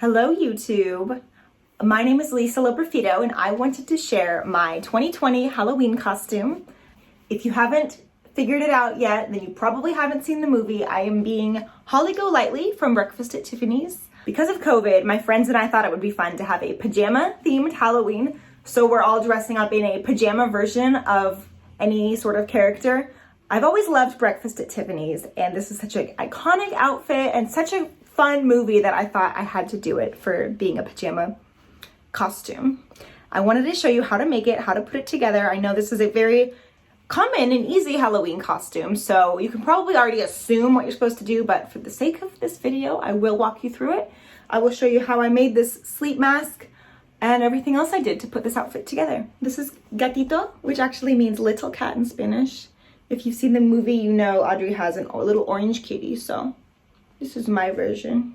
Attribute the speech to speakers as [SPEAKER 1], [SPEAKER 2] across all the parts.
[SPEAKER 1] Hello YouTube. My name is Lisa Loperfido and I wanted to share my 2020 Halloween costume. If you haven't figured it out yet, then you probably haven't seen the movie. I am being Holly Golightly from Breakfast at Tiffany's. Because of COVID, my friends and I thought it would be fun to have a pajama themed Halloween. So we're all dressing up in a pajama version of any sort of character. I've always loved Breakfast at Tiffany's and this is such an iconic outfit and such a fun movie that I thought I had to do it for being a pajama costume. I wanted to show you how to make it, how to put it together. I know this is a very common and easy Halloween costume, so you can probably already assume what you're supposed to do, but for the sake of this video, I will walk you through it. I will show you how I made this sleep mask and everything else I did to put this outfit together. This is gatito, which actually means little cat in Spanish. If you've seen the movie, you know Audrey has a little orange kitty, so this is my version.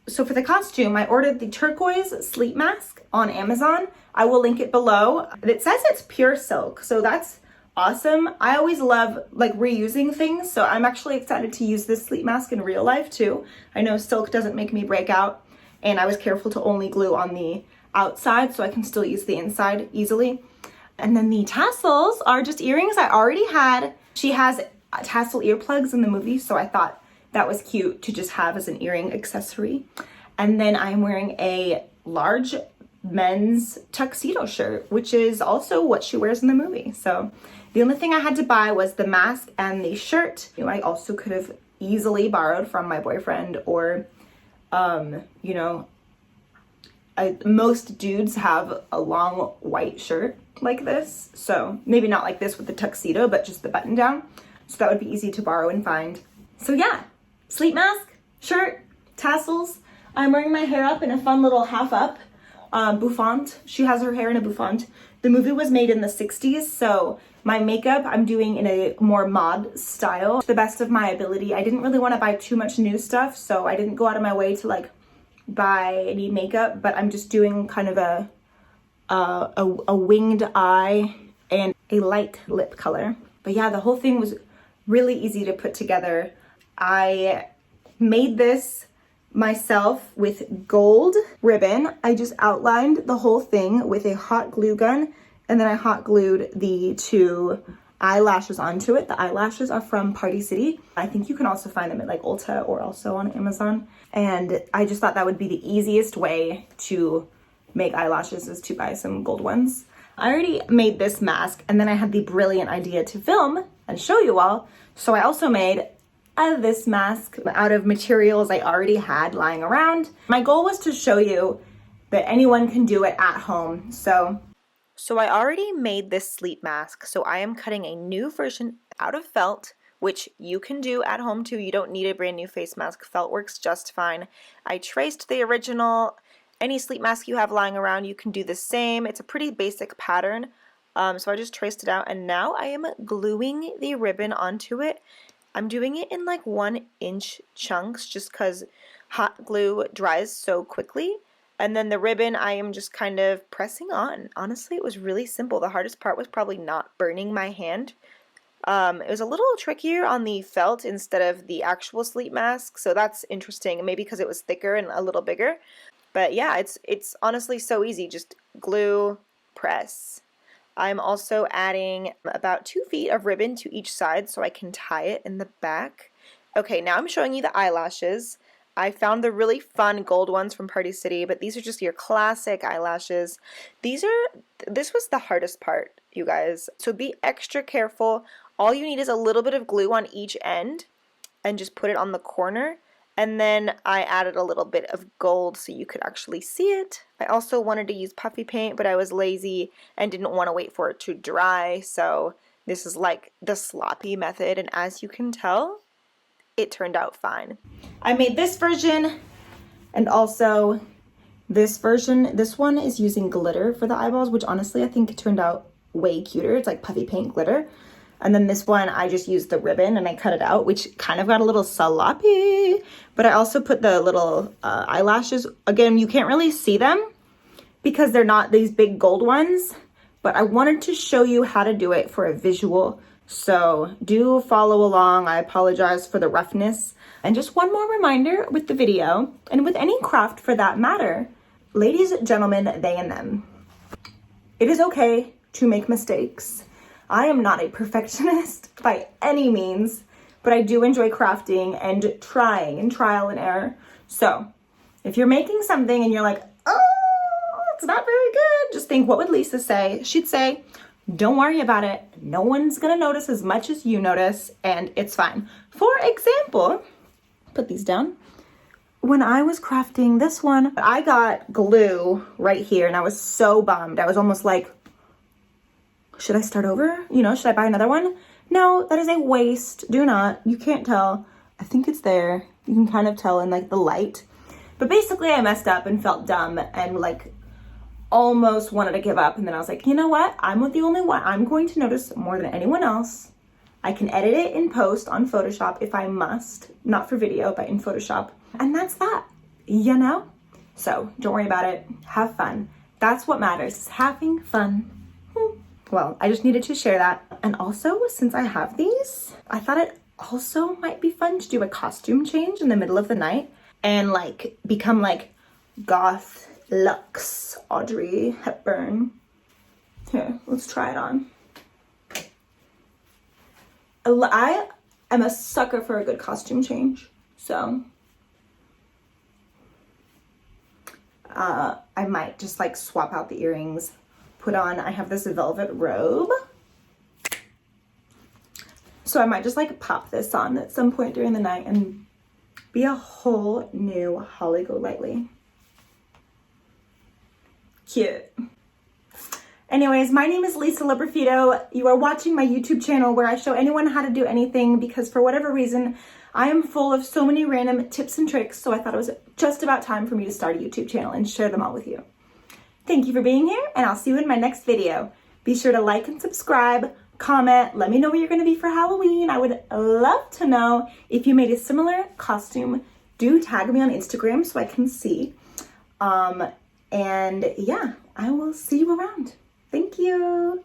[SPEAKER 1] So for the costume, I ordered the turquoise sleep mask on Amazon. I will link it below. It says it's pure silk, so that's awesome. I always love like reusing things, so I'm actually excited to use this sleep mask in real life too. I know silk doesn't make me break out, and I was careful to only glue on the outside so I can still use the inside easily. And then the tassels are just earrings I already had. She has tassel earplugs in the movie, so I thought that was cute to just have as an earring accessory. And then I'm wearing a large men's tuxedo shirt, which is also what she wears in the movie. So the only thing I had to buy was the mask and the shirt. You know, I also could have easily borrowed from my boyfriend or, you know, most dudes have a long white shirt like this. So maybe not like this with the tuxedo, but just the button down. So that would be easy to borrow and find. So yeah, sleep mask, shirt, tassels. I'm wearing my hair up in a fun little half up bouffant. She has her hair in a bouffant. The movie was made in the 60s, so my makeup I'm doing in a more mod style to the best of my ability. I didn't really want to buy too much new stuff, so I didn't go out of my way to like buy any makeup, but I'm just doing kind of a winged eye and a light lip color. But yeah, the whole thing was really easy to put together. I made this myself with gold ribbon. I just outlined the whole thing with a hot glue gun, and then I hot glued the two eyelashes onto it. The eyelashes are from Party City. I think you can also find them at like Ulta or also on Amazon. And I just thought that would be the easiest way to make eyelashes is to buy some gold ones. I already made this mask, and then I had the brilliant idea to film and show you all. So I also made this mask out of materials I already had lying around. My goal was to show you that anyone can do it at home. So I already made this sleep mask, so I am cutting a new version out of felt, which you can do at home too. You don't need a brand new face mask. Felt works just fine. I traced the original. Any sleep mask you have lying around, you can do the same. It's a pretty basic pattern. So I just traced it out, and now I am gluing the ribbon onto it. I'm doing it in like 1-inch chunks just because hot glue dries so quickly. And then the ribbon I am just kind of pressing on. Honestly, it was really simple. The hardest part was probably not burning my hand. It was a little trickier on the felt instead of the actual sleep mask, so that's interesting. Maybe because it was thicker and a little bigger. But yeah, it's honestly so easy. Just glue, press. I'm also adding about 2 feet of ribbon to each side so I can tie it in the back. Okay, now I'm showing you the eyelashes. I found the really fun gold ones from Party City, but these are just your classic eyelashes. This was the hardest part, you guys. So be extra careful. All you need is a little bit of glue on each end and just put it on the corner. And then I added a little bit of gold so you could actually see it. I also wanted to use puffy paint, but I was lazy and didn't want to wait for it to dry. So this is like the sloppy method. And as you can tell, it turned out fine. I made this version and also this version. This one is using glitter for the eyeballs, which honestly I think it turned out way cuter. It's like puffy paint glitter. And then this one, I just used the ribbon and I cut it out, which kind of got a little sloppy. But I also put the little eyelashes. Again, you can't really see them because they're not these big gold ones. But I wanted to show you how to do it for a visual So do follow along. I apologize for the roughness. And just one more reminder with the video, and with any craft for that matter, ladies, gentlemen, they and them. It is okay to make mistakes. I am not a perfectionist by any means, but I do enjoy crafting and trying and trial and error. So if you're making something and you're like, oh, it's not very good, just think, what would Lisa say? She'd say, don't worry about it. No one's gonna notice as much as you notice, and it's fine. For example, put these down. When I was crafting this one, I got glue right here and I was so bummed. I was almost like, should I start over? You know, should I buy another one? No, that is a waste. Do not. You can't tell. I think it's there. You can kind of tell in like the light. But basically I messed up and felt dumb and like almost wanted to give up. And then I was like, you know what? I'm the only one. I'm going to notice more than anyone else. I can edit it in post on Photoshop if I must. Not for video, but in Photoshop. And that's that, you know? So don't worry about it. Have fun. That's what matters, is having fun. Well, I just needed to share that. And also, since I have these, I thought it also might be fun to do a costume change in the middle of the night and like become like goth luxe Audrey Hepburn. Here, let's try it on. I am a sucker for a good costume change, so I might just like swap out the earrings, put on, I have this velvet robe, so I might just like pop this on at some point during the night and be a whole new Holly Golightly. Cute. Anyways, my name is Lisa Librafito. You are watching my YouTube channel where I show anyone how to do anything, because for whatever reason, I am full of so many random tips and tricks, so I thought it was just about time for me to start a YouTube channel and share them all with you. Thank you for being here, and I'll see you in my next video. Be sure to like and subscribe, comment, let me know where you're going to be for Halloween. I would love to know if you made a similar costume. Do tag me on Instagram so I can see. And yeah, I will see you around. Thank you.